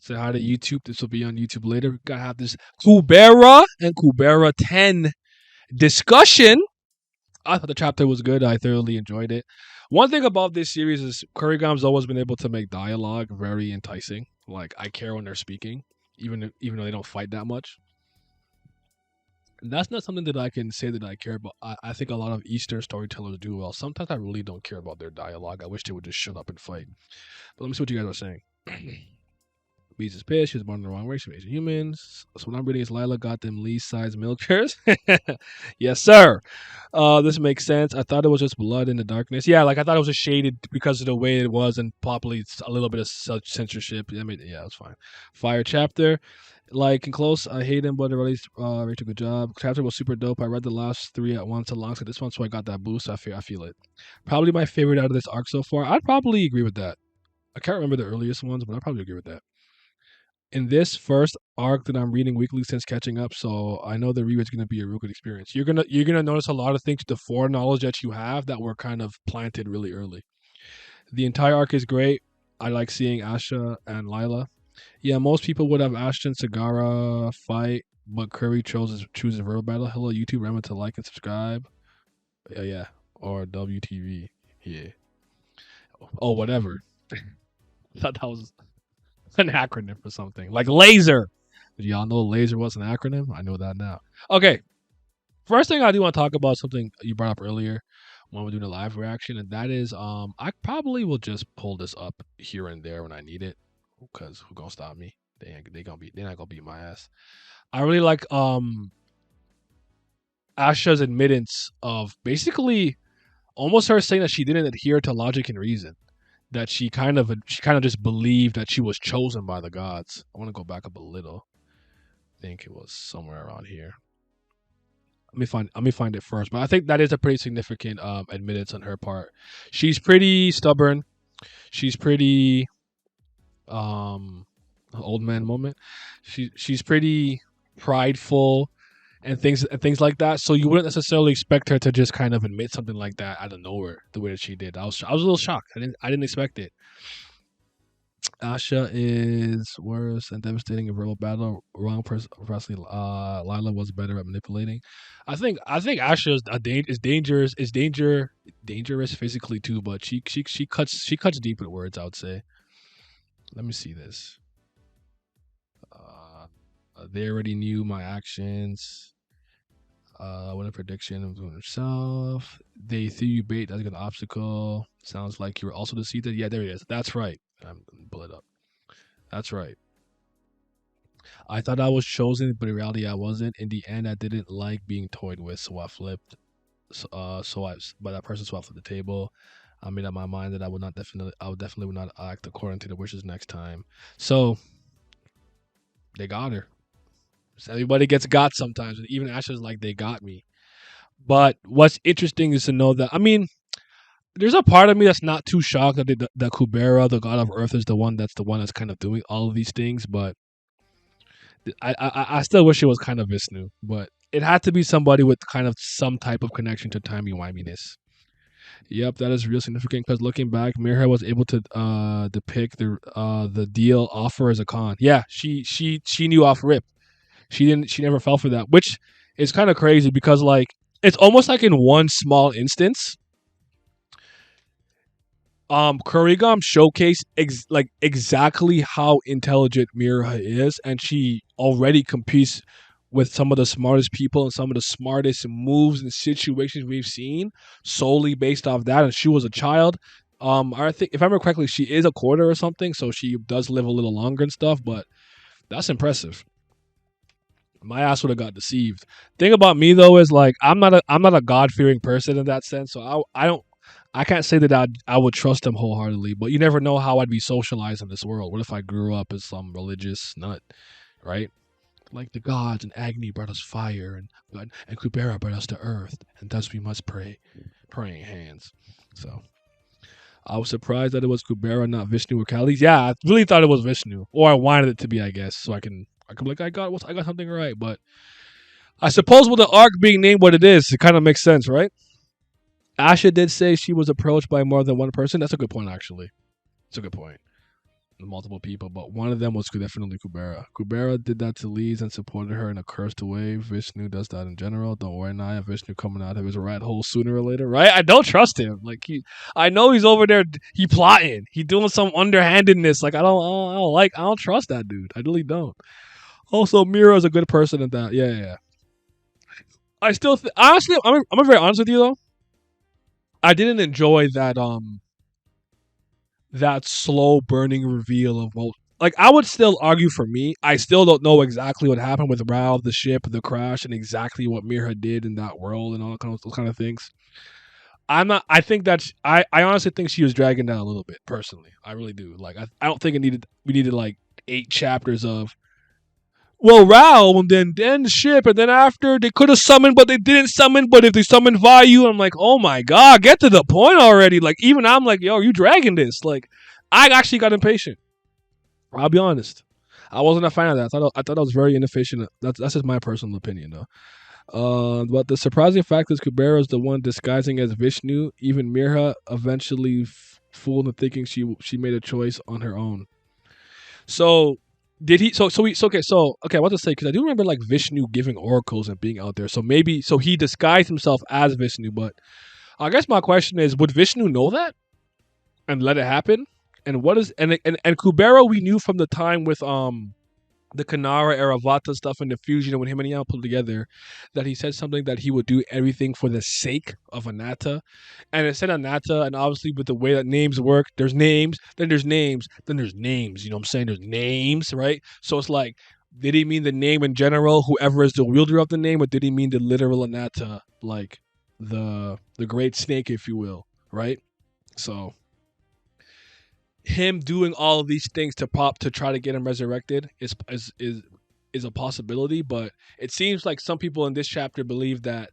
Say hi to YouTube. This will be on YouTube later. We gotta have this Kubera and Kubera 10 discussion. I thought the chapter was good. I thoroughly enjoyed it. One thing about this series is Kurigam's always been able to make dialogue very enticing. Like I care when they're speaking, even though they don't fight that much. And that's not something that I can say that I care about. I think a lot of Eastern storytellers do well. Sometimes I really don't care about their dialogue. I wish they would just shut up and fight. But let me see what you guys are saying. Leez is pissed. She was born in the wrong race. She was humans. So what I'm reading is Lila got them Leez-sized milkers. Yes, sir. This makes sense. I thought it was just blood in the darkness. Yeah, like I thought it was just shaded because of the way it was and probably a little bit of such censorship. I mean, yeah, it's fine. Fire chapter. Like and close, I hate him, but it really Rachel, good job. Chapter was super dope. I read the last three at once alongside this one, so I got that boost. I feel it. Probably my favorite out of this arc so far. I'd probably agree with that. I can't remember the earliest ones, but I'd probably agree with that. In this first arc that I'm reading weekly since catching up, so I know the reread's gonna be a real good experience. You're gonna notice a lot of things, the foreknowledge that you have that were kind of planted really early. The entire arc is great. I like seeing Asha and Lila. Yeah, most people would have Ashton Sagara fight, but Curry chooses verbal battle. Hello, YouTube. Remember to like and subscribe. Yeah. Or WTV. Yeah. Oh, whatever. I thought that was an acronym for something. Like laser. Did y'all know laser was an acronym? I know that now. Okay. First thing I do want to talk about is something you brought up earlier when we're doing a live reaction, and that is I probably will just pull this up here and there when I need it. Because who gonna stop me? They're not gonna beat my ass. I really like Asha's admittance of basically almost her saying that she didn't adhere to logic and reason. That she kind of just believed that she was chosen by the gods. I want to go back up a little. I think it was somewhere around here. Let me find it first. But I think that is a pretty significant admittance on her part. She's pretty stubborn. She's pretty old man moment. She's pretty prideful and things like that. So you wouldn't necessarily expect her to just kind of admit something like that out of nowhere the way that she did. I was a little shocked. I didn't expect it. Asha is worse and devastating in verbal battle. Wrong person. Lila was better at manipulating. I think Asha is dangerous physically too, but she cuts deep with words. I would say. Let me see this. They already knew my actions. What a prediction of himself. They threw you bait. That's an obstacle. Sounds like you were also deceived. Yeah, there it is. That's right. I'm gonna pull it up. That's right. I thought I was chosen, but in reality, I wasn't. In the end, I didn't like being toyed with, so I flipped. But that person swapped at the table. I made up my mind that I would definitely would not act according to the wishes next time. So they got her. So everybody gets got sometimes, and even Asha's like they got me. But what's interesting is to know that there's a part of me that's not too shocked that Kubera, the god of Earth, is the one that's kind of doing all of these things. But I still wish it was kind of Vishnu. But it had to be somebody with kind of some type of connection to timey-wiminess. Yep, that is real significant because looking back, Mirha was able to depict the deal offer as a con. Yeah, she knew off rip. She never fell for that, which is kind of crazy because like it's almost like in one small instance, Kurigam showcased exactly how intelligent Mirha is, and she already competes with some of the smartest people and some of the smartest moves and situations we've seen solely based off that. And she was a child. I think if I remember correctly, she is a quarter or something, so she does live a little longer and stuff. But that's impressive. My ass would have got deceived. Thing about me though is like I'm not a God fearing person in that sense, so I can't say that I would trust him wholeheartedly. But you never know how I'd be socialized in this world. What if I grew up as some religious nut, right? Like the gods and Agni brought us fire, and Kubera brought us to earth, and thus we must pray, praying hands. So I was surprised that it was Kubera, not Vishnu or Kali. Yeah, I really thought it was Vishnu, or I wanted it to be, I guess, so I can be like I got something right. But I suppose with the arc being named what it is, it kind of makes sense, right? Asha did say she was approached by more than one person. That's a good point, actually. It's a good point. multiple people, but one of them was definitely Kubera. Kubera did that to Leez and supported her in a cursed way. Vishnu does that in general. Don't worry, Naya. Vishnu coming out of his rat hole sooner or later, right? I don't trust him. Like I know he's over there. He plotting. He doing some underhandedness. Like I don't trust that dude. I really don't. Also, Mira is a good person in that. Yeah, yeah. Yeah. I still honestly, I'm very honest with you though. I didn't enjoy that slow burning reveal of what. Like I would still argue for me, I still don't know exactly what happened with Rao, the ship, the crash, and exactly what Mirha did in that world and all those kind of things. I'm not. I think that I honestly think she was dragging down a little bit. Personally, I really do. Like I don't think it needed. We needed like 8 chapters of well, Rao, and then the ship, and then after they could have summoned, but they didn't summon. But if they summoned Vayu, I'm like, oh my god, get to the point already. Like even I'm like, yo, are you dragging this? Like I actually got impatient. I'll be honest. I wasn't a fan of that. I thought that was very inefficient. That's just my personal opinion, though. But the surprising fact is Kubera is the one disguising as Vishnu. Even Mirha eventually fooled into thinking she made a choice on her own. So did he? So okay. I want to say because I do remember like Vishnu giving oracles and being out there. So maybe so he disguised himself as Vishnu. But I guess my question is, would Vishnu know that and let it happen? And what is and Kubera we knew from the time with the Kanara Aravata stuff and the fusion and when him and Yao put together that he said something that he would do everything for the sake of Anatta. And it said Anatta, and obviously with the way that names work, there's names, then there's names, then there's names. You know what I'm saying? There's names, right? So it's like, did he mean the name in general, whoever is the wielder of the name, or did he mean the literal Anatta, like the great snake, if you will, right? So him doing all of these things to try to get him resurrected is a possibility, but it seems like some people in this chapter believe that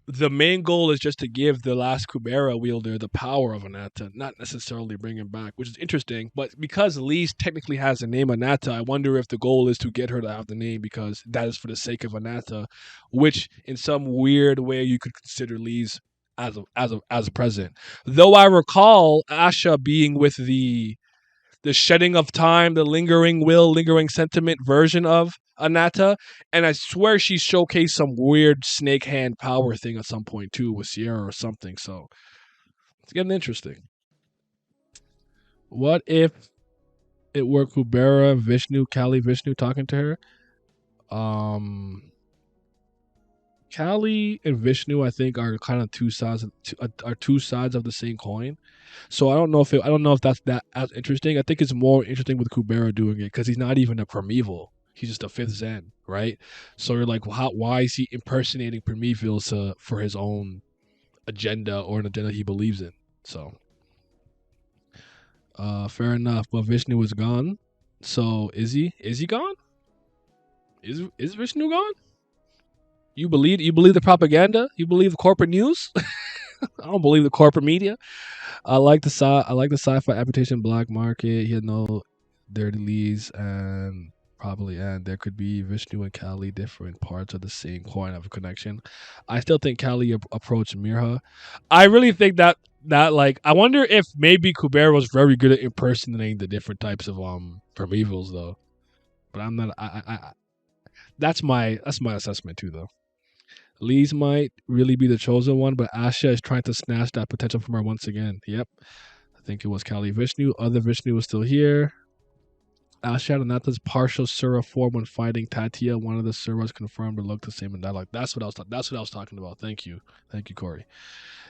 the main goal is just to give the last Kubera wielder the power of Anatta, not necessarily bring him back, which is interesting. But because Leez technically has the name Anatta, I wonder if the goal is to get her to have the name because that is for the sake of Anatta, which in some weird way you could consider Leez as a president. Though I recall Asha being with the shedding of time, the lingering will, lingering sentiment version of Anatta. And I swear she showcased some weird snake hand power thing at some point too with Sierra or something. So it's getting interesting. What if it were Kubera, Vishnu, Kali, Vishnu talking to her? Um, Kali and Vishnu, I think, are kind of two sides of the same coin. So I don't know if that's that as interesting. I think it's more interesting with Kubera doing it because he's not even a primeval. He's just a fifth Zen, right? So you're like, well, why is he impersonating primevals for his own agenda or an agenda he believes in? So, fair enough. But Vishnu is gone. So is he? Is he gone? Is Vishnu gone? You believe the propaganda? You believe the corporate news? I don't believe the corporate media. I like the sci-fi adaptation Black Market. He had no dirty leads and there could be Vishnu and Kali different parts of the same coin of a connection. I still think Kali approached Mirha. I really think that like I wonder if maybe Kubera was very good at impersonating the different types of primevals though. But I'm not. That's my assessment too though. Leez might really be the chosen one, but Asha is trying to snatch that potential from her once again. Yep. I think it was Kali Vishnu. Other Vishnu was still here. Asha had Anata's partial Sura form when fighting Tatia. One of the Suras confirmed to look the same in dialogue. That's what I was talking about. Thank you. Thank you, Corey.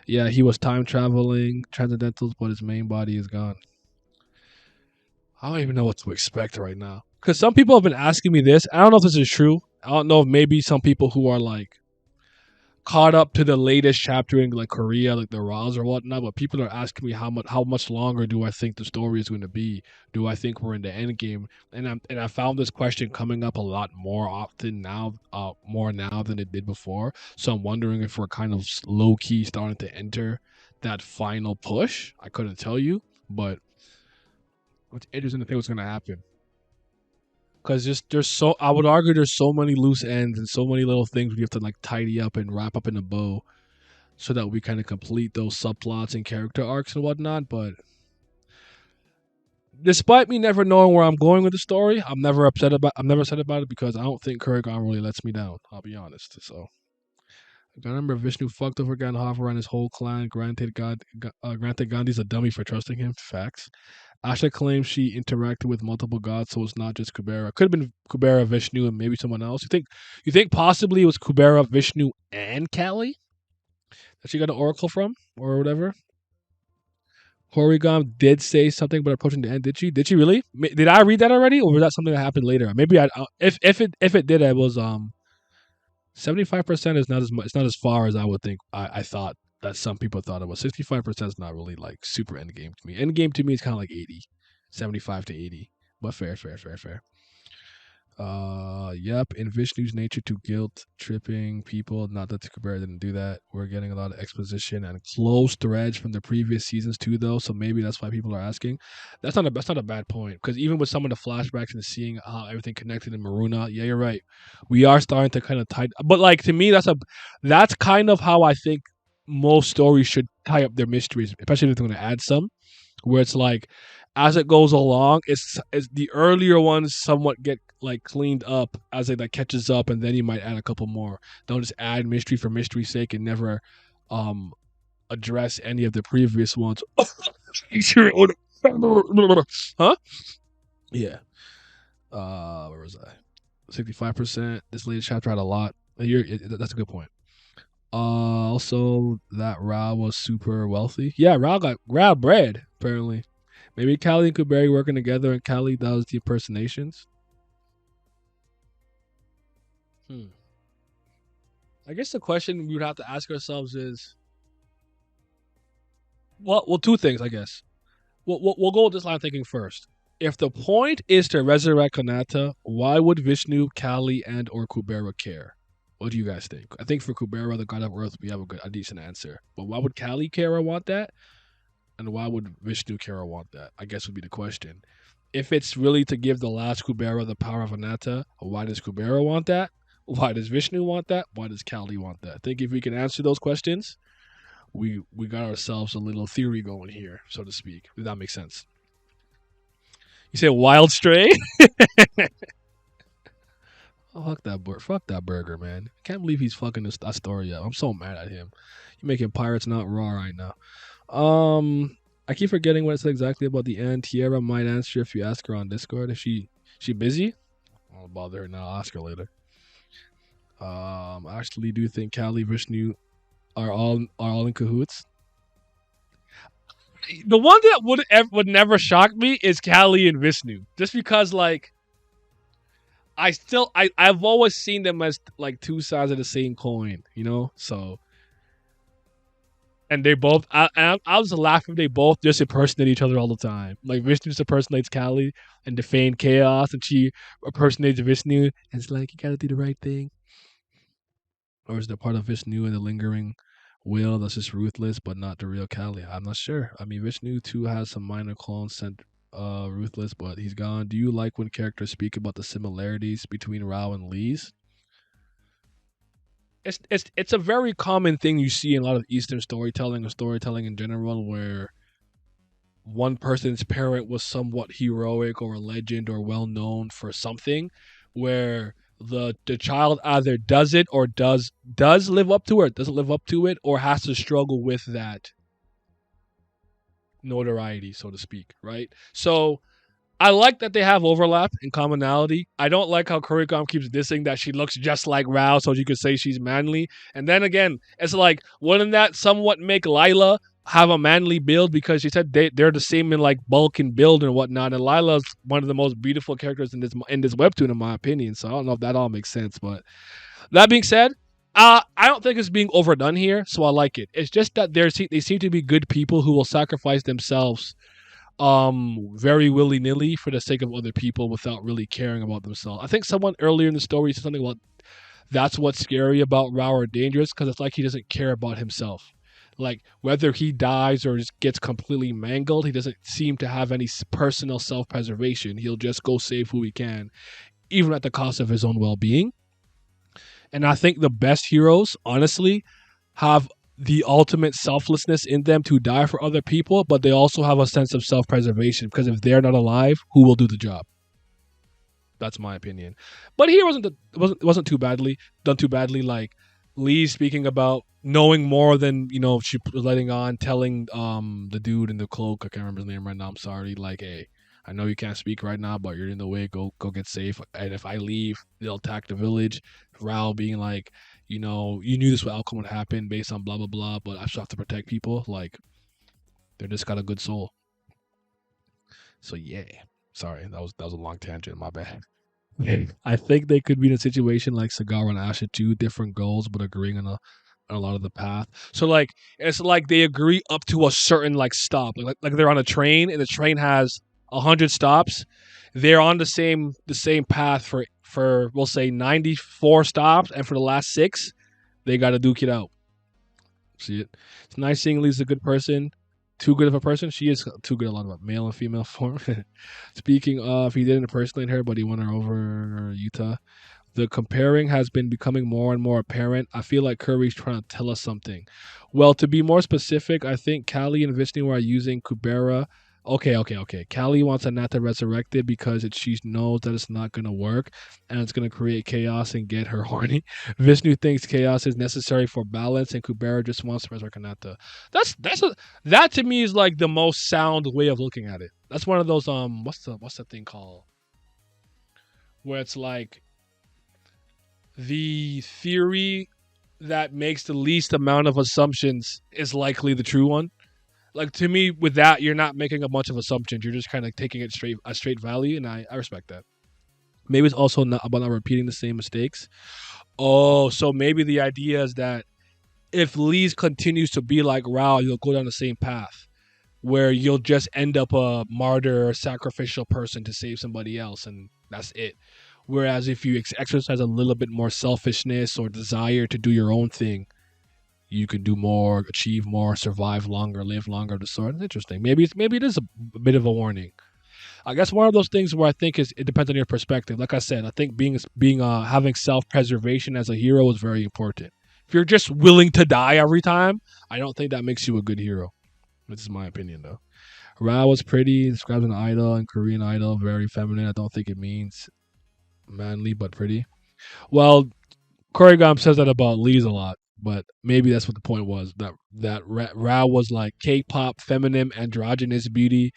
Yeah, he was time traveling, transcendentals, but his main body is gone. I don't even know what to expect right now. Because some people have been asking me this. I don't know if this is true. I don't know if maybe some people who are like caught up to the latest chapter in like Korea, like the Raws or whatnot. But people are asking me how much longer do I think the story is going to be? Do I think we're in the end game? And I found this question coming up a lot more often now, more now than it did before. So I'm wondering if we're kind of low key starting to enter that final push. I couldn't tell you, but it's interesting to think what's going to happen. Because just there's so I would argue there's so many loose ends and so many little things we have to like tidy up and wrap up in a bow so that we kind of complete those subplots and character arcs and whatnot. But Despite me never knowing where I'm going with the story, I'm never upset about it because I don't think Kurigan really lets me down. I'll be honest. So I remember Vishnu fucked over Gandhara and his whole clan. Granted Gandhi's a dummy for trusting him. Facts. Asha claims she interacted with multiple gods, so it's not just Kubera. Could have been Kubera, Vishnu, and maybe someone else. You think possibly it was Kubera, Vishnu, and Kali that she got an oracle from, or whatever? Korigam did say something about approaching the end. Did she? Did she really? Did I read that already, or was that something that happened later? Maybe I. If it did, it was 75% is not as much. It's not as far as I would think. I thought that some people thought it was. 65% is not really like super end game to me. End game to me is kind of like 80, 75 to 80. But fair, fair, fair, fair. Yep. In Vishnu's nature to guilt tripping people. Not that Kubera didn't do that. We're getting a lot of exposition and close threads from the previous seasons too, though. So maybe that's why people are asking. That's not a bad point because even with some of the flashbacks and seeing how everything connected in Maruna, yeah, you're right. We are starting to kind of tie. But like to me, that's kind of how I think most stories should tie up their mysteries, especially if they're going to add some where it's like as it goes along, it's the earlier ones somewhat get like cleaned up as it like catches up, and then you might add a couple more. Don't just add mystery for mystery's sake and never um address any of the previous ones. Huh? Yeah. Where was I? 65%. This latest chapter had a lot. That's a good point. Also, that Ra was super wealthy. Yeah, Ra got grab bread, apparently. Maybe Callie and Kuberi working together and Callie does the impersonations. Hmm. I guess the question we would have to ask ourselves is well, two things, I guess. We'll go with this line of thinking first. If the point is to resurrect Kanata, why would Vishnu, Kali, and or Kubera care? What do you guys think? I think for Kubera, the god of Earth, we have a decent answer. But why would Kali care or want that? And why would Vishnu care or want that? I guess would be the question. If it's really to give the last Kubera the power of Anatta, why does Kubera want that? Why does Vishnu want that? Why does Kali want that? I think if we can answer those questions, we got ourselves a little theory going here, so to speak. If that makes sense. You say wild stray? Oh, fuck that burger, man. I can't believe he's fucking that story up. I'm so mad at him. You're making pirates not raw right now. I keep forgetting what it said exactly about the end. Tiara might answer if you ask her on Discord. If she busy, I'll bother her now. I'll ask her later. I actually do think Kali Vishnu are all in cahoots. The one that would never shock me is Kali and Vishnu, just because like I've always seen them as like two sides of the same coin, you know. So and they both I was laughing. They both just impersonate each other all the time. Like Vishnu just impersonates Kali and defame chaos, and she impersonates Vishnu, and it's like you gotta do the right thing. Or is there part of Vishnu and the lingering will that's just ruthless, but not the real Kali? I'm not sure. I mean, Vishnu too has some minor clones sent ruthless, but he's gone. Do you like when characters speak about the similarities between Rao and Leez? It's a very common thing you see in a lot of Eastern storytelling or storytelling in general, where one person's parent was somewhat heroic or a legend or well known for something, where the child either does it or does live up to it, doesn't live up to it, or has to struggle with that notoriety, so to speak, right? So I like that they have overlap and commonality. I don't like how Kurikam keeps dissing that she looks just like Rao, so you could say she's manly. And then again, it's like, wouldn't that somewhat make Lila have a manly build? Because she said they're the same in like bulk and build and whatnot. And Lila's one of the most beautiful characters in this webtoon, in my opinion. So I don't know if that all makes sense. But that being said, I don't think it's being overdone here, so I like it. It's just that they seem to be good people who will sacrifice themselves very willy-nilly for the sake of other people without really caring about themselves. I think someone earlier in the story said something about that's what's scary about Rao or dangerous, because it's like he doesn't care about himself. Like whether he dies or just gets completely mangled, he doesn't seem to have any personal self-preservation. He'll just go save who he can, even at the cost of his own well-being. And I think the best heroes, honestly, have the ultimate selflessness in them to die for other people, but they also have a sense of self-preservation because if they're not alive, who will do the job? That's my opinion. But here wasn't too badly done too badly. Like Lee speaking about knowing more than she was letting on, telling the dude in the cloak, I can't remember his name right now. I'm sorry. Like, hey, I know you can't speak right now, but you're in the way. Go get safe. And if I leave, they'll attack the village. Ral being like, you knew this outcome would happen based on blah blah blah, but I still have to protect people. Like, they're just got a good soul. So yeah. Sorry, that was a long tangent. My bad. I think they could be in a situation like Sagara and Asha, two different goals, but agreeing on a lot of the path. So like it's like they agree up to a certain like stop, like they're on a train and the train has 100 stops. They're on the same path for we'll say 94 stops, and for the last six, they got to duke it out. See it? It's nice seeing Lee's a good person. Too good of a person. She is too good a lot of male and female form. Speaking of, he didn't impersonate her, but he won her over Utah. The comparing has been becoming more and more apparent. I feel like Curry's trying to tell us something. Well, to be more specific, I think Callie and Vishnu are using Kubera. Okay. Callie wants Anata resurrected because she knows that it's not going to work and it's going to create chaos and get her horny. Vishnu thinks chaos is necessary for balance, and Kubera just wants to resurrect Anata. That to me is like the most sound way of looking at it. That's one of those what's the thing called where it's like the theory that makes the least amount of assumptions is likely the true one. Like to me, with that, you're not making a bunch of assumptions. You're just kind of taking it straight value, and I respect that. Maybe it's also not about not repeating the same mistakes. Oh, so maybe the idea is that if Leez continues to be like Rao, you'll go down the same path where you'll just end up a martyr, sacrificial person to save somebody else, and that's it. Whereas if you exercise a little bit more selfishness or desire to do your own thing, you can do more, achieve more, survive longer, live longer. Of the sort. It's interesting. Maybe it is a bit of a warning. I guess one of those things where I think is it depends on your perspective. Like I said, I think being having self preservation as a hero is very important. If you're just willing to die every time, I don't think that makes you a good hero. This is my opinion, though. Ra was pretty, describes an idol and Korean idol, very feminine. I don't think it means manly, but pretty. Well, Korigam says that about Lee's a lot, but maybe that's what the point was. That Ra was like K-pop, feminine, androgynous beauty,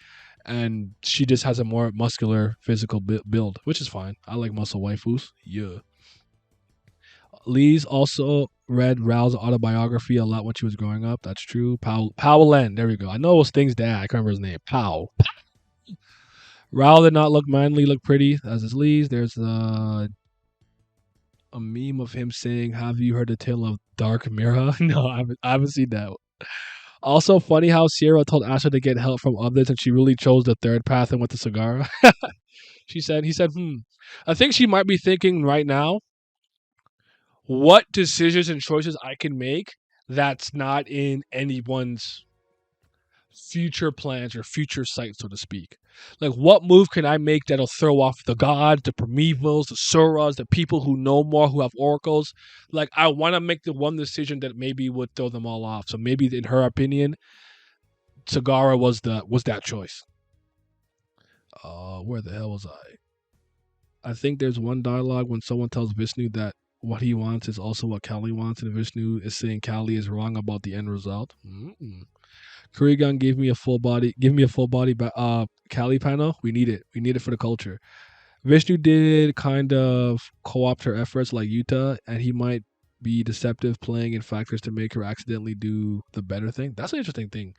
and she just has a more muscular physical build, which is fine. I like muscle waifus. Yeah. Lee's also read Rao's autobiography a lot when she was growing up. That's true. Powell Len. There we go. I know it was Sting's dad. I can't remember his name. Pow. Rao did not look manly, look pretty, as is Lee's. There's a meme of him saying, "Have you heard the tale of Dark Mirror?" No, I haven't seen that. Also, funny how Sierra told Asha to get help from others, and she really chose the third path and went to Sagara. He said, I think she might be thinking right now, what decisions and choices I can make that's not in anyone's future plans or future sight, so to speak. Like, what move can I make that'll throw off the gods, the Primevals, the Suras, the people who know more, who have oracles? Like, I want to make the one decision that maybe would throw them all off. So maybe, in her opinion, Sagara was that choice. Where the hell was I think there's one dialogue when someone tells Vishnu that what he wants is also what Kali wants, and Vishnu is saying Kali is wrong about the end result. Kurigan give me a full body Kali panel. We need it. We need it for the culture. Vishnu did kind of co-opt her efforts like Yuta, and he might be deceptive, playing in factors to make her accidentally do the better thing. That's an interesting thing.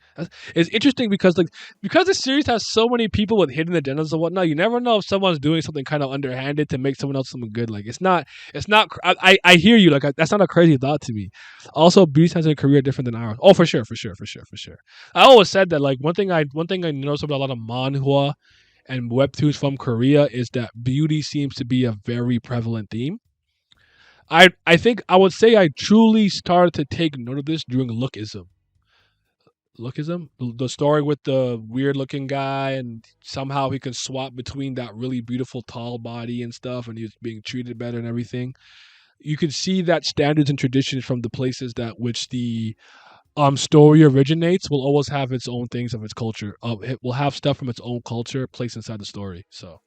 It's interesting because the series has so many people with hidden agendas and whatnot. You never know if someone's doing something kind of underhanded to make someone else something good. Like it's not. I hear you. Like that's not a crazy thought to me. Also, Beast has a career different than ours. Oh, for sure. I always said that. Like one thing I noticed about a lot of manhwa and webtoons from Korea is that beauty seems to be a very prevalent theme. I think I would say I truly started to take note of this during Lookism. Lookism? The story with the weird looking guy, and somehow he can swap between that really beautiful tall body and stuff, and he's being treated better and everything. You can see that standards and traditions from the places that which the story originates will always have its own things of its culture. It will have stuff from its own culture placed inside the story. So,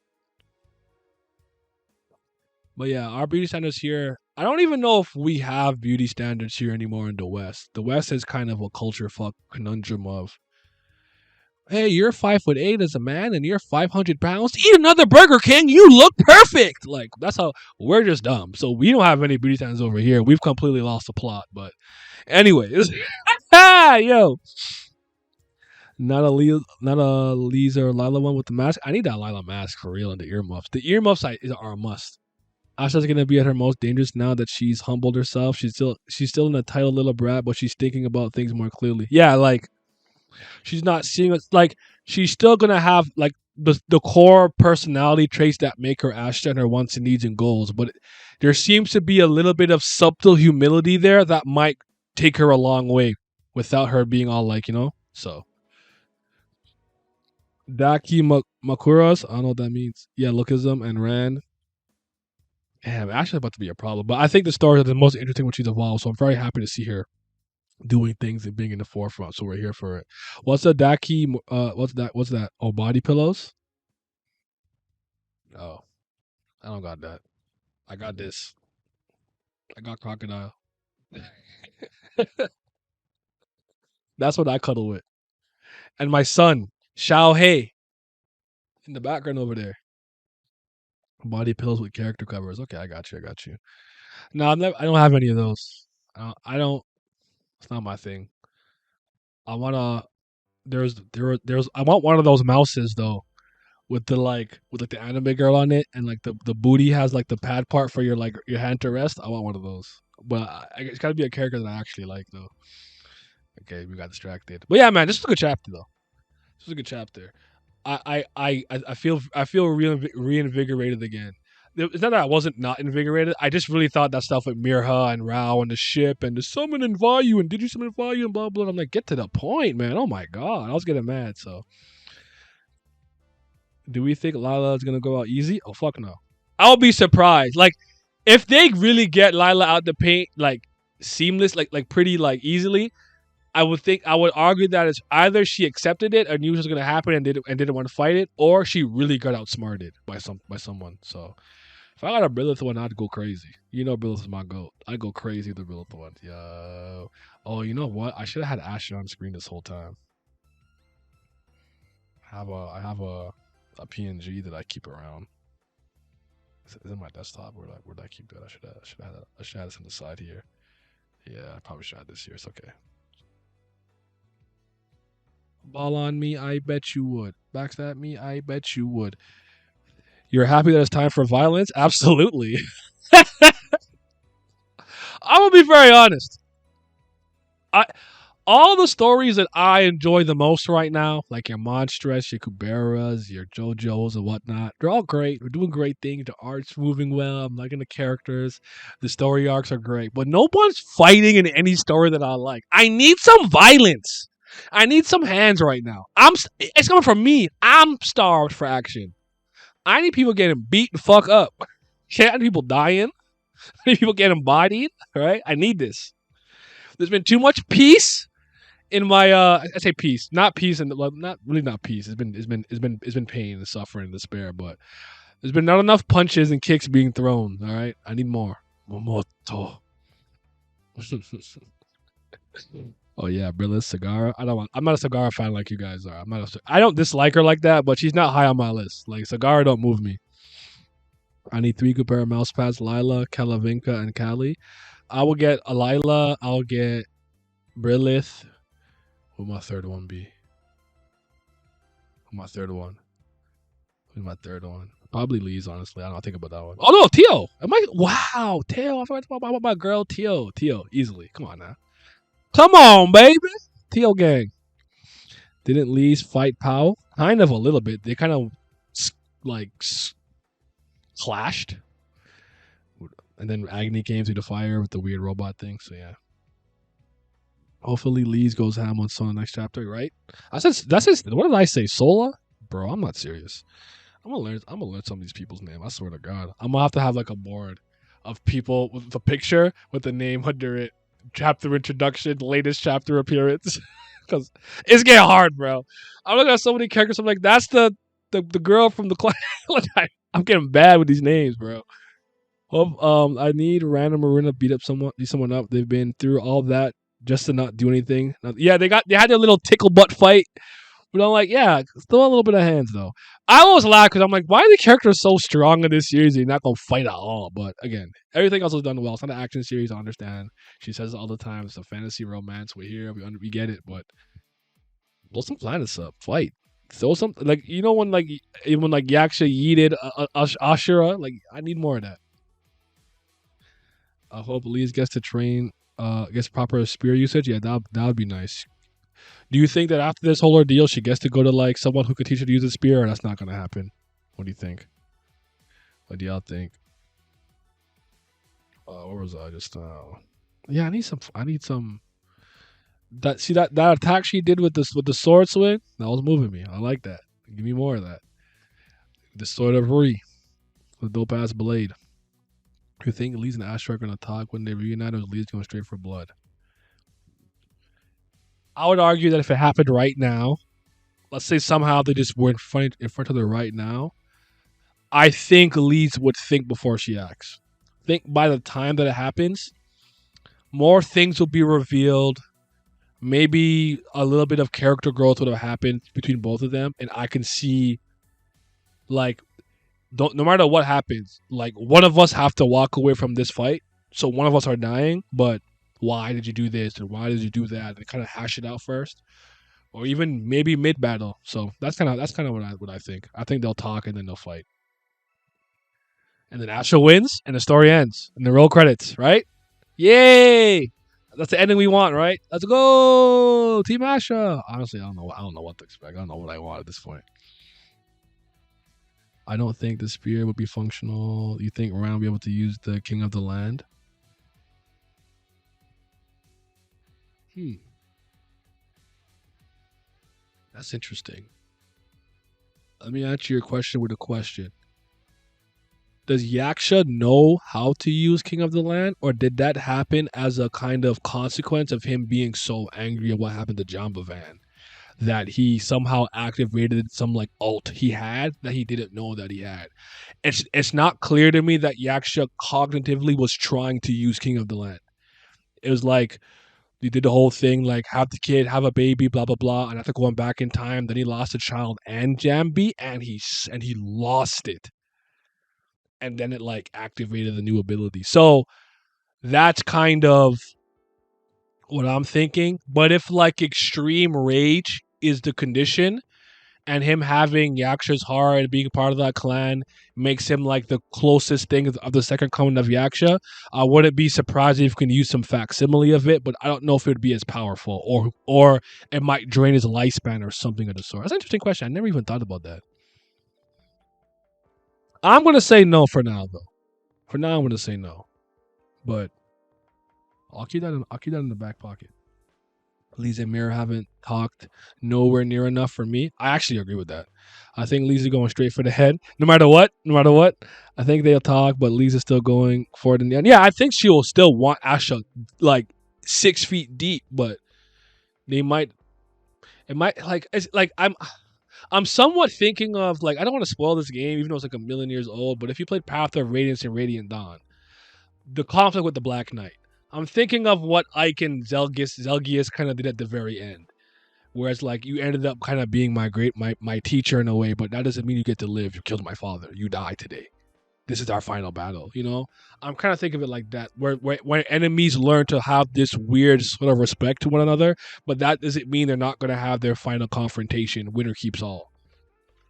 but yeah, our beauty standards here. I don't even know if we have beauty standards here anymore in the West. The West is kind of a culture fuck conundrum of, hey, you're 5'8" as a man and you're 500 pounds. Eat another Burger King. You look perfect. Like that's how we're just dumb. So we don't have any beauty standards over here. We've completely lost the plot. But anyways, yo, not a Leez or Lila one with the mask. I need that Lila mask for real and the earmuffs. The earmuffs are a must. Asha's gonna be at her most dangerous now that she's humbled herself. She's still an entitled little brat, but she's thinking about things more clearly. Yeah, like she's not seeing it like she's still gonna have like the core personality traits that make her Asha and her wants and needs and goals, but there seems to be a little bit of subtle humility there that might take her a long way without her being all like, so Daki Makuras, I don't know what that means. Yeah, lookism and Ran. Damn, Ashley's about to be a problem. But I think the story is the most interesting when she's evolved, so I'm very happy to see her doing things and being in the forefront. So we're here for it. What's the Daki? What's that? What's that? Oh, body pillows. Oh, I don't got that. I got this. I got crocodile. That's what I cuddle with. And my son, Shao Hei, in the background over there. Body pillows with character covers. Okay, I got you. I got you. No, I don't have any of those. I don't. It's not my thing. I wanna. There's. I want one of those mouses though, with the anime girl on it, and like the booty has like the pad part for your hand to rest. I want one of those, but it's got to be a character that I actually like though. Okay, we got distracted, but yeah, man, this is a good chapter though. This is a good chapter. I feel reinvigorated again. It's not that I wasn't not invigorated. I just really thought that stuff with Mirha and Rao and the ship and the summon and value and did you summon value and blah blah. I'm like, get to the point, man. Oh my god, I was getting mad. So, do we think Lila is gonna go out easy? Oh fuck no. I'll be surprised. Like, if they really get Lila out the paint like seamless, like pretty like easily, I would argue that it's either she accepted it and knew it was gonna happen and didn't want to fight it, or she really got outsmarted by someone. So if I got a Brilith one, I'd go crazy. You know, Brilith is my goat. I'd go crazy with the Brilith one. Yo. Oh, you know what? I should have had Asha on screen this whole time. I have a PNG that I keep around. It's in my desktop. Where'd I keep that? I should have this on the side here. Yeah, I probably should have this here. It's okay. Ball on me, I bet you would. Backstab me, I bet you would. You're happy that it's time for violence? Absolutely. I'm gonna be very honest. I all the stories that I enjoy the most right now, like your Monstress, your Kuberas, your JoJo's, and whatnot, they're all great. We're doing great things. The art's moving well. I'm liking the characters. The story arcs are great. But no one's fighting in any story that I like. I need some violence. I need some hands right now. It's coming from me. I'm starved for action. I need people getting beat the fuck up. I need people dying. I need people getting bodied. Right? I need this. There's been too much peace in my I say peace, not peace, and not really not peace. It's been pain and suffering and despair, but there's been not enough punches and kicks being thrown. All right, I need more. Momoto. Oh yeah, Brilla Sagara. I'm not a Sagara fan like you guys are. I don't dislike her like that, but she's not high on my list. Like Sagara don't move me. I need 3 Kubera mouse pads: Lila, Kalavinka, and Kali. I will get a Lila. I'll get Brilith. Who my third one be? Who my third one? Who's my third one? Probably Leez, honestly. I don't think about that one. Oh no, Tio. Wow, Tio. I forgot about my girl Tio. Tio, easily. Come on now. Come on, baby. Tio gang. Didn't Leez fight Pow? Kind of a little bit. They kind of like clashed. And then Agni came through the fire with the weird robot thing. So yeah. Hopefully Leez goes ham on Sona next chapter, right? That's his. What did I say? Sola? Bro, I'm not serious. I'm gonna learn some of these people's name. I swear to God. I'm gonna have to have like a board of people with a picture with the name under it chapter introduction, latest chapter appearance. Because it's getting hard, bro. I'm looking at so many characters. I'm like, that's the girl from the class. Like, I'm getting bad with these names, bro. Hope, I need random Marina beat someone up. They've been through all that just to not do anything. Yeah, they had their little tickle butt fight. But I'm like, yeah, still a little bit of hands though. I always laugh because I'm like, why are the characters so strong in this series? They're not gonna fight at all. But again, everything else was done well. It's not an action series. I understand. She says it all the time. It's a fantasy romance. We're here. We get it. But blow some planets up. Fight. Throw some like when like even like Yaksha yeeted Ashura. Like I need more of that. I hope Leez gets to train. Gets proper spear usage. Yeah, that would be nice. Do you think that after this whole ordeal, she gets to go to like someone who could teach her to use a spear, or that's not going to happen? What do you think? What do y'all think? Where was I just now? Yeah, I need some. I need some. That attack she did with this with the sword swing that was moving me. I like that. Give me more of that. The sword of Rui, the dope ass blade. You think Leez and Asha are gonna talk when they reunite, or is Leez going straight for blood? I would argue that if it happened right now, let's say somehow they just were in front of her right now, I think Leeds would think before she acts. I think by the time that it happens, more things will be revealed. Maybe a little bit of character growth would have happened between both of them, and I can see like no matter what happens, like one of us have to walk away from this fight. So one of us are dying, but why did you do this or why did you do that? And kind of hash it out first, or even maybe mid battle. So that's kind of what I think. I think they'll talk and then they'll fight. And then Asha wins, and the story ends, and the roll credits, right? Yay! That's the ending we want, right? Let's go, Team Asha. Honestly, I don't know. I don't know what to expect. I don't know what I want at this point. I don't think the spear would be functional. You think Ryan will be able to use the King of the Land? Hmm, that's interesting. Let me answer your question with a question. Does Yaksha know how to use King of the Land, or did that happen as a kind of consequence of him being so angry at what happened to Jambavan that he somehow activated some like alt he had that he didn't know that he had? It's not clear to me that Yaksha cognitively was trying to use King of the Land. It was like he did the whole thing like have the kid, have a baby, blah blah blah, and after going back in time, then he lost a child and Jambi, and he lost it, and then it like activated the new ability. So that's kind of what I'm thinking. But if like extreme rage is the condition, and him having Yaksha's heart and being part of that clan makes him like the closest thing of the second coming of Yaksha, I wouldn't be surprised if you can use some facsimile of it, but I don't know if it would be as powerful, or it might drain his lifespan or something of the sort. That's an interesting question. I never even thought about that. I'm gonna say no for now, though. For now, I'm gonna say no, but I'll keep that in the back pocket. Lees and Mira haven't talked nowhere near enough for me. I actually agree with that. I think Lee's going straight for the head, no matter what. No matter what, I think they'll talk, but Lee's is still going for it in the end. Yeah, I think she will still want Asha like 6 feet deep, but they might. It might like it's like I'm somewhat thinking of like I don't want to spoil this game, even though it's like a million years old. But if you played Path of Radiance and Radiant Dawn, the conflict with the Black Knight. I'm thinking of what Ike and Zelgius kind of did at the very end. Whereas like you ended up kind of being my teacher in a way, but that doesn't mean you get to live. You killed my father. You die today. This is our final battle, you know? I'm kind of thinking of it like that, where enemies learn to have this weird sort of respect to one another, but that doesn't mean they're not going to have their final confrontation. Winner keeps all.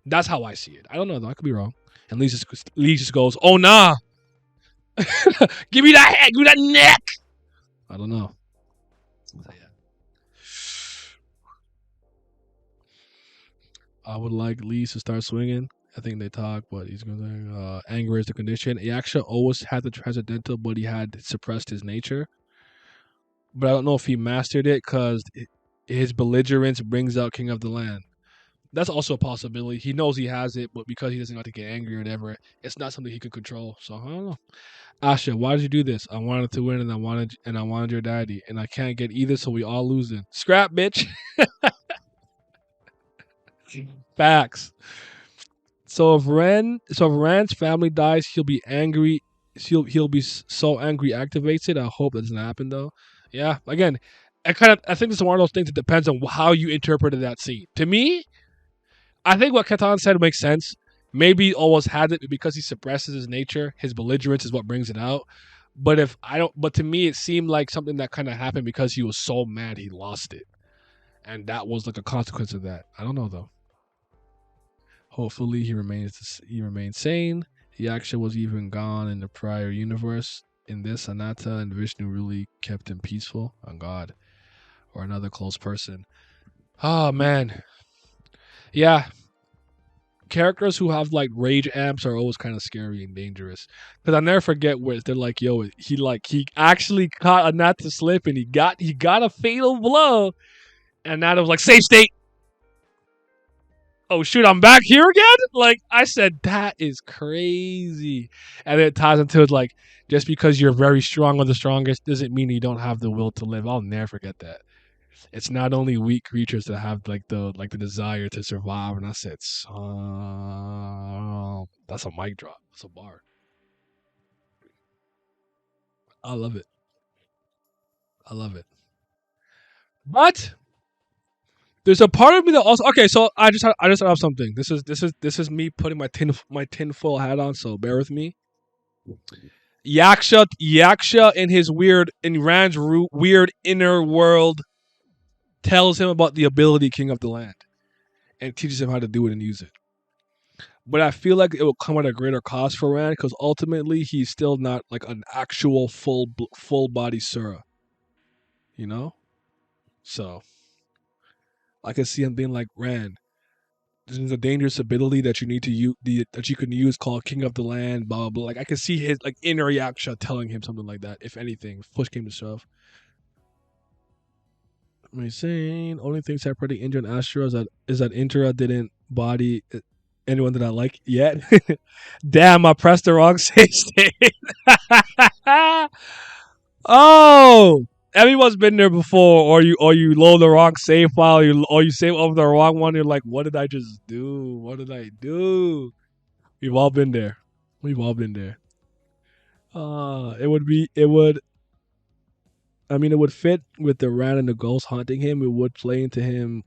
That's how I see it. I don't know though. I could be wrong. And Lee just goes, "Oh nah, give me that head, give me that neck." I don't know. So, yeah. I would like Lee to start swinging. I think they talk, but he's going to anger is the condition. He actually always had the transcendental, but he had suppressed his nature. But I don't know if he mastered it because his belligerence brings out King of the Land. That's also a possibility. He knows he has it, but because he doesn't like to get angry or whatever, it's not something he can control. So I don't know. Asha, why did you do this? I wanted to win, and I wanted your daddy, and I can't get either, so we all losing. Scrap, bitch. Facts. So if Ren's family dies, he'll be angry. He'll be so angry. Activates it. I hope that doesn't happen though. Yeah. Again, I think it's one of those things that depends on how you interpreted that scene. To me, I think what Catan said makes sense. Maybe he always had it because he suppresses his nature. His belligerence is what brings it out. But if I don't, but to me, it seemed like something that kind of happened because he was so mad he lost it, and that was like a consequence of that. I don't know though. Hopefully, he remains sane. Yaksha was even gone in the prior universe. In this, Anatta and Vishnu really kept him peaceful. On God, or another close person. Oh man, yeah. Characters who have like rage amps are always kind of scary and dangerous. Because I never forget where they're like, "Yo, he actually caught Anatta slip and he got a fatal blow." And Anatta was like, "Safe state." Oh shoot, I'm back here again? Like I said, that is crazy. And then it ties into it like just because you're very strong or the strongest doesn't mean you don't have the will to live. I'll never forget that. It's not only weak creatures that have like the desire to survive. And I said, that's a mic drop. That's a bar. I love it. I love it. But there's a part of me that also okay. So I just have something. This is me putting my tinfoil hat on. So bear with me. Yaksha in his in Rand's weird inner world tells him about the ability king of the land and teaches him how to do it and use it. But I feel like it will come at a greater cost for Rand because ultimately he's still not like an actual full body Sura, you know. So I can see him being like Rand. This is a dangerous ability that you need to use that you can use called King of the Land. Blah blah blah. Like I can see his like inner Yaksha telling him something like that. If anything, if push came to shove. I'm insane. Only thing separating Indra and Astra is that Indra didn't body anyone that I like yet. Damn, I pressed the wrong save state. Oh, everyone's been there before, or you load the wrong save file, or you save over the wrong one. You're like, what did I just do? What did I do? We've all been there. We've all been there. It would be. It would. I mean, it would fit with the rat and the ghost haunting him. It would play into him,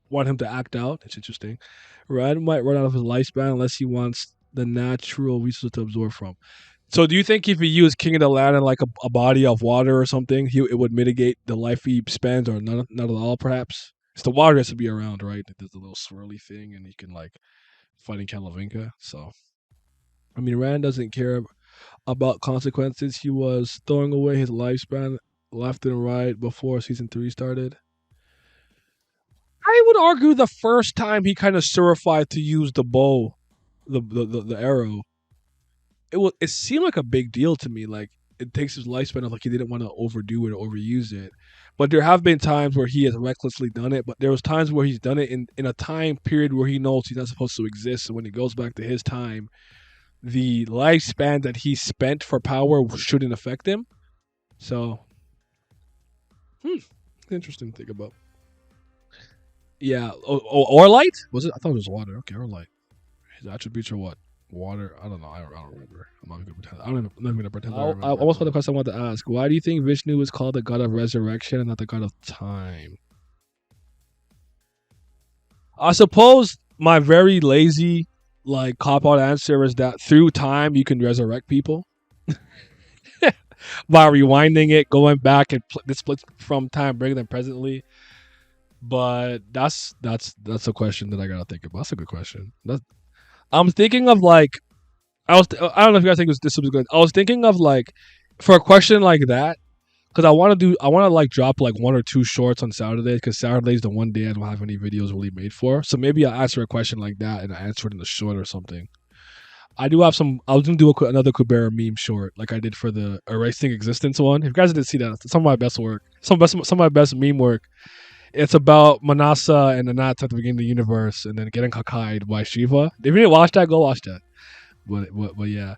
want him to act out. It's interesting. Rat might run out of his lifespan unless he wants the natural resource to absorb from. So, do you think if he used King of the Land in like a body of water or something, it would mitigate the life he spends, or not at all? Perhaps it's the water has to be around, right? There's a little swirly thing, and he can like fighting Kalavinka. So, I mean, Rand doesn't care about consequences. He was throwing away his lifespan left and right before season 3 started. I would argue the first time he kind of certified to use the bow, the arrow, it seemed like a big deal to me. Like it takes his lifespan of like he didn't want to overdo it or overuse it. But there have been times where he has recklessly done it. But there was times where he's done it in a time period where he knows he's not supposed to exist. So when he goes back to his time, the lifespan that he spent for power shouldn't affect him. So, interesting to think about. Yeah. Or light? Was it? I thought it was water. Okay, or light. His attributes are what? Water. I don't know. I don't remember. I'm not gonna pretend. I'm not even gonna pretend. I almost had a question I wanted to ask. Why do you think Vishnu is called the god of resurrection and not the god of time? I suppose my very lazy, like cop out answer is that through time you can resurrect people by rewinding it, going back and this splits from time, bringing them presently. But that's a question that I gotta think about. That's a good question. I'm thinking of like I don't know if you guys think this was good. I was thinking of like for a question like that because I want to like drop like one or two shorts on Saturday because Saturday's the one day I don't have any videos really made for. So maybe I'll answer a question like that and I answer it in a short or something. I do have some. I was gonna do another Kubera meme short like I did for the erasing existence one. If you guys didn't see that, some of my best work, some of my best meme work. It's about Manasa and Anat at the beginning of the universe, and then getting Kakai'd by Shiva. If you didn't watch that, go watch that. But yeah.